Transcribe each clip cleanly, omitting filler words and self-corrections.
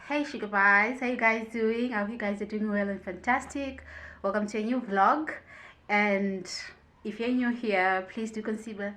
Hey sugar pies, how you guys doing? I hope you guys are doing well and fantastic. Welcome to a new vlog. And if you're new here, please do consider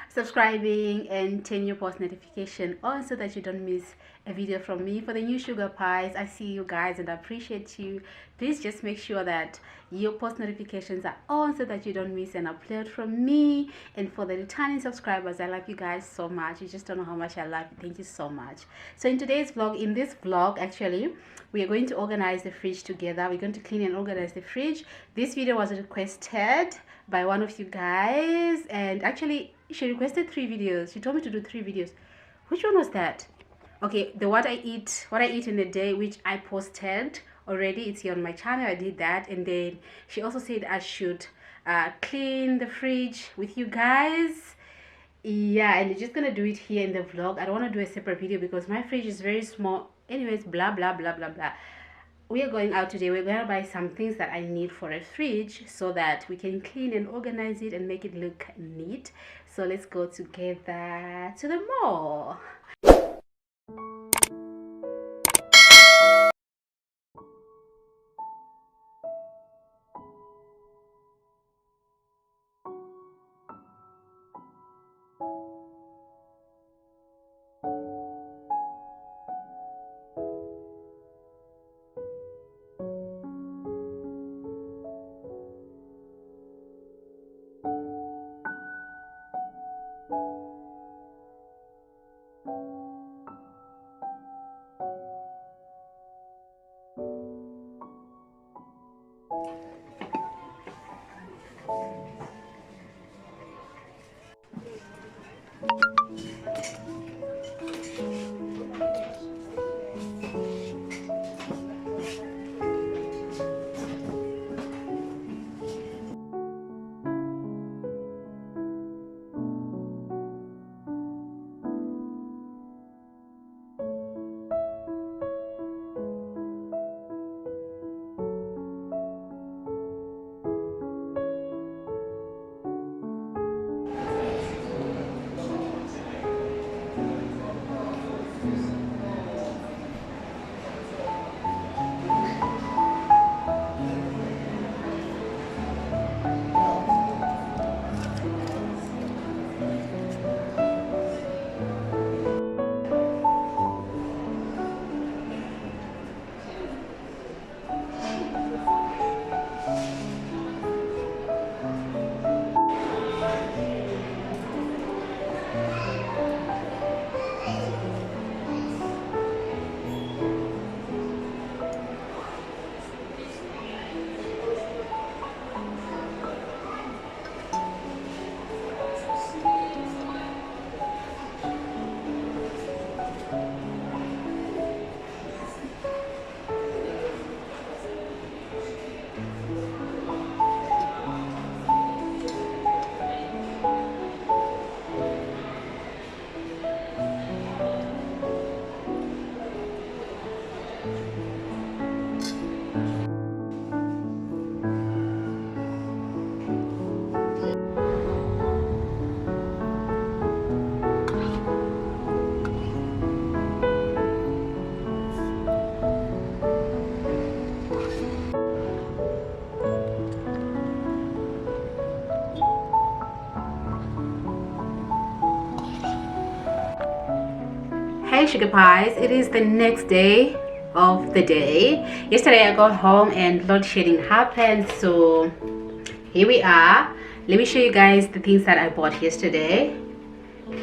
subscribing and turn your post notification on so that you don't miss a video from me. For the new sugar pies, I see you guys and I appreciate you. Please just make sure that your post notifications are on so that you don't miss an upload from me. And for the returning subscribers, I love you guys so much. You just don't know how much I love you. Thank you so much. So in this vlog actually, we are going to organize the fridge together. We're going to clean and organize the fridge. This video was requested by one of you guys, and actually she requested 3 videos. She told me to do 3 videos. Which one was that? Okay, the what I eat in a day, which I posted already. It's here on my channel. I did that. And then she also said I should clean the fridge with you guys. Yeah, and I'm just gonna do it here in the vlog. I don't want to do a separate video because my fridge is very small. Anyways, blah blah blah blah blah. We are going out today. We're gonna buy some things that I need for a fridge so that we can clean and organize it and make it look neat. So let's go together to the mall. Hey sugar pies, it is the next day of the day. Yesterday I got home and load shedding happened, so here we are. Let me show you guys the things that I bought yesterday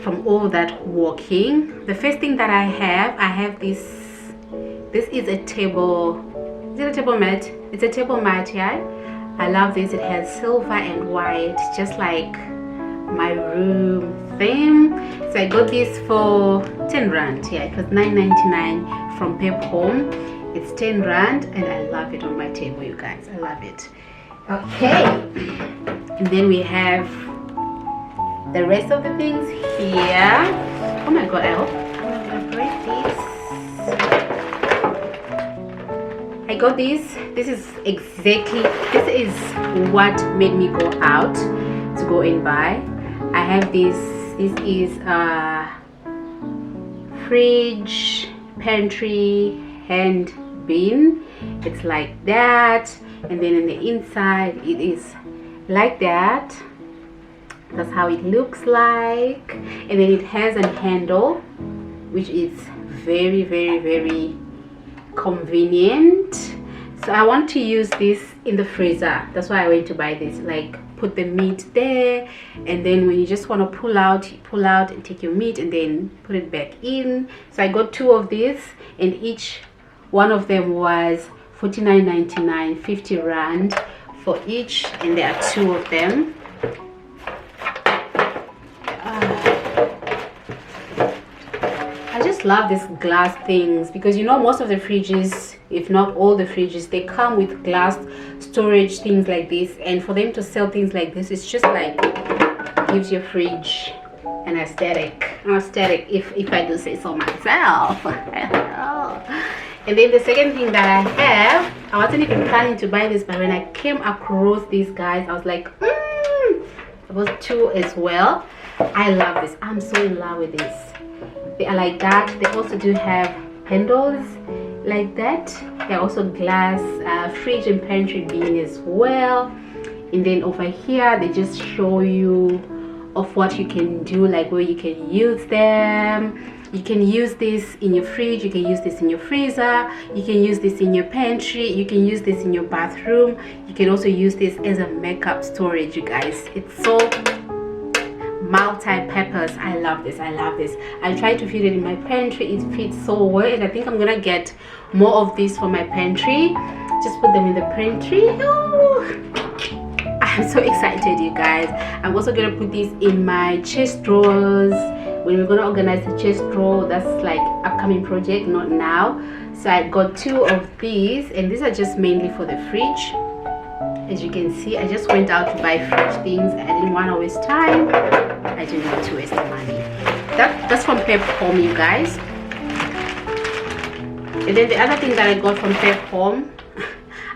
from all that walking. The first thing that I have this is a table. Is it a table mat? It's a table mat. Yeah, I love this. It has silver and white, just like my room theme. So I got this for 10 rand. Yeah, it was 9.99 from PEP Home. It's 10 rand and I love it on my table, you guys. I love it. Okay, and then we have the rest of the things here. Oh my god, I hope I'm gonna break this. I got this. This is what made me go out to go and buy. I have this. This is fridge, pantry, hand bin. It's like that, and then in the inside it is like that. That's how it looks like. And then it has a handle, which is very, very, very convenient. So I want to use this in the freezer. That's why I went to buy this. Like, put the meat there, and then when you just want to pull out, you pull out and take your meat and then put it back in. So I got 2 of these, and each one of them was 49.99, 50 rand for each, and there are 2 of them. I just love these glass things, because you know most of the fridges, if not all the fridges, they come with glass storage things like this, and for them to sell things like this, it's just like gives your fridge an aesthetic, if I do say so myself. And then the second thing that I have, I wasn't even planning to buy this, but when I came across these guys, I was like, those 2 as well. I love this. I'm so in love with this. They are like that. They also do have handles like that. They're also glass fridge and pantry bin as well. And then over here they just show you of what you can do, like where you can use them. You can use this in your fridge, you can use this in your freezer, you can use this in your pantry, you can use this in your bathroom, you can also use this as a makeup storage, you guys. It's so multi-purpose. I love this. I love this. I try to fit it in my pantry. It fits so well, and I think I'm gonna get more of this for my pantry. Just put them in the pantry. Oh, I'm so excited, you guys. I'm also gonna put these in my chest drawers when we're gonna organize the chest drawer. That's like upcoming project, not now. So I got 2 of these, and these are just mainly for the fridge. As you can see, I just went out to buy fridge things. I didn't want to waste time. I didn't want to waste the money. That's from PEP Home, you guys. And then the other thing that I got from PEP Home,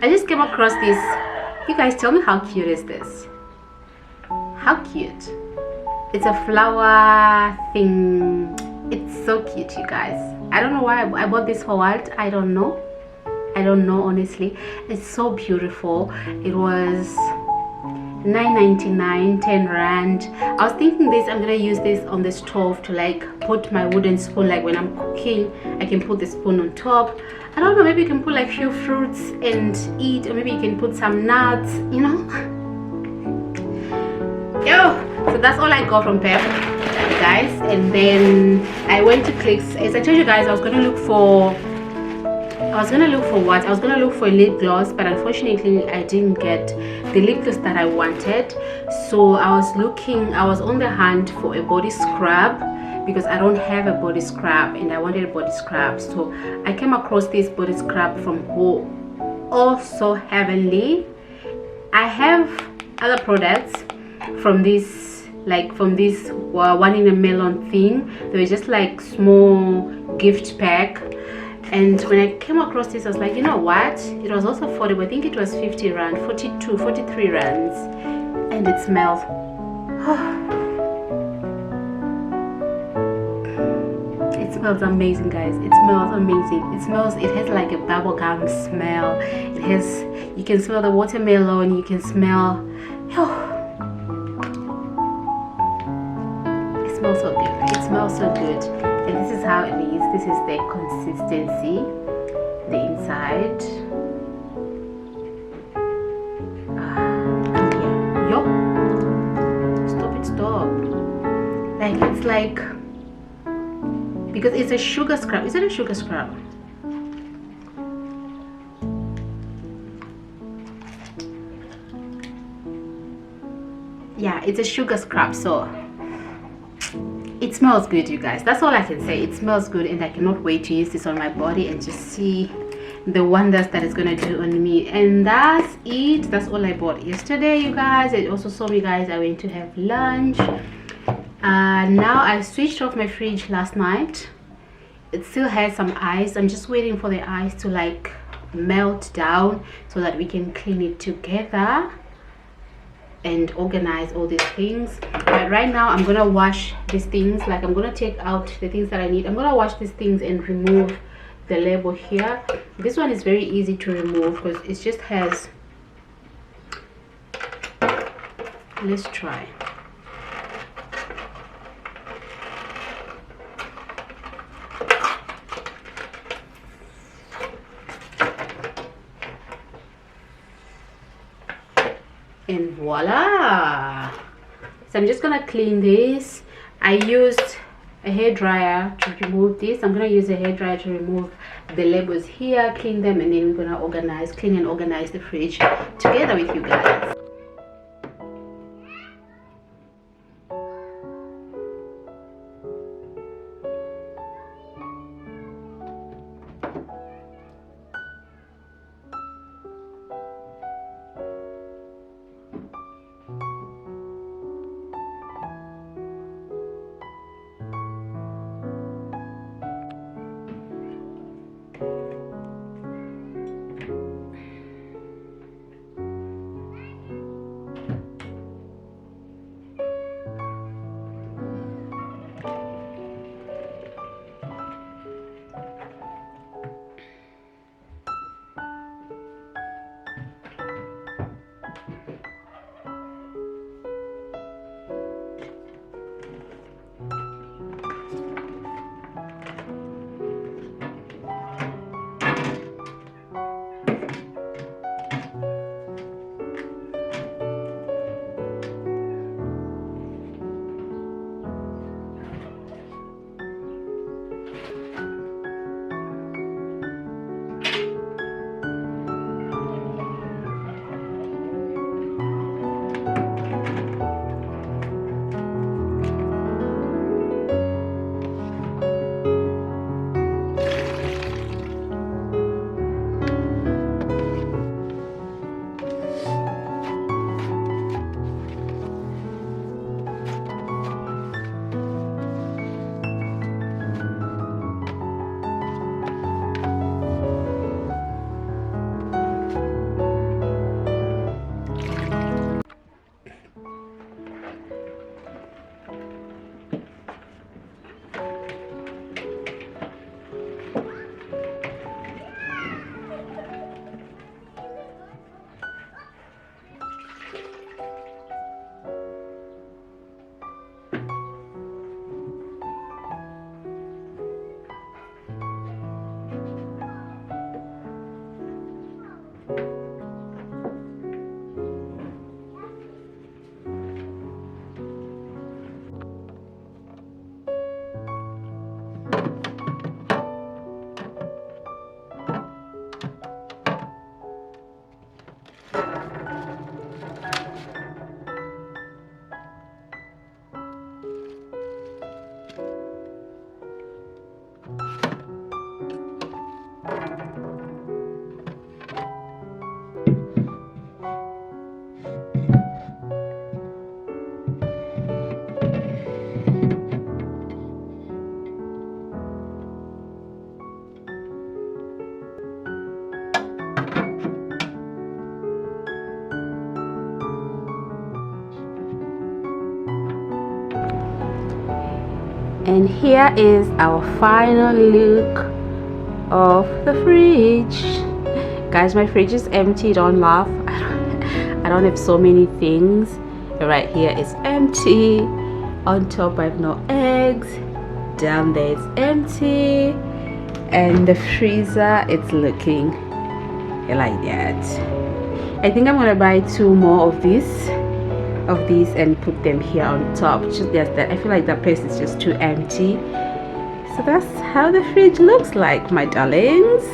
I just came across this. You guys, tell me, how cute is this? How cute. It's a flower thing. It's so cute, you guys. I don't know why I bought this for what. I don't know honestly. It's so beautiful. It was 9.99, 10 rand. I was thinking this, I'm gonna use this on the stove to like put my wooden spoon, like when I'm cooking I can put the spoon on top. I don't know, maybe you can put like few fruits and eat, or maybe you can put some nuts, you know. Yo, so that's all I got from PEP, guys. And then I went to Clicks. As I told you guys, I was gonna look for what? I was gonna look for a lip gloss, but unfortunately I didn't get the lip gloss that I wanted. So I was on the hunt for a body scrub, because I don't have a body scrub and I wanted a body scrub. So I came across this body scrub from Oh So Heavenly. I have other products from this, like from this one in a melon thing. They were just like small gift pack. And when I came across this, I was like, you know what? It was also affordable. I think it was 50 rand, 42, 43 rands. And it smells. It smells amazing, guys. It smells amazing. It has like a bubblegum smell. It has, you can smell the watermelon. You can smell, it smells so good. It smells so good. And this is how it is. This is the consistency, the inside. Yeah. Yo, stop. Like, it's like, because it's a sugar scrub. Is it a sugar scrub? Yeah, it's a sugar scrub. So it smells good, you guys. That's all I can say. It smells good, and I cannot wait to use this on my body and just see the wonders that it's gonna do on me. And that's it. That's all I bought yesterday, you guys. I also saw you guys, I went to have lunch. Now I switched off my fridge last night. It still has some ice. I'm just waiting for the ice to like melt down so that we can clean it together and organize all these things. But right now I'm gonna wash these things. Like, I'm gonna take out the things that I need. I'm gonna wash these things and remove the label here. This one is very easy to remove because it just has, let's try. And voila. So I'm just gonna clean this. I used a hair dryer to remove this. I'm gonna use a hair dryer to remove the labels here, clean them, and then we're gonna clean and organize the fridge together with you guys. And here is our final look of the fridge. Guys, my fridge is empty. Don't laugh. I don't have so many things. Right here is empty. On top I have no eggs. Down there it's empty. And the freezer, it's looking like that. I think I'm gonna buy 2 more of these and put them here on top. Just that I feel like that place is just too empty. So that's how the fridge looks like, my darlings.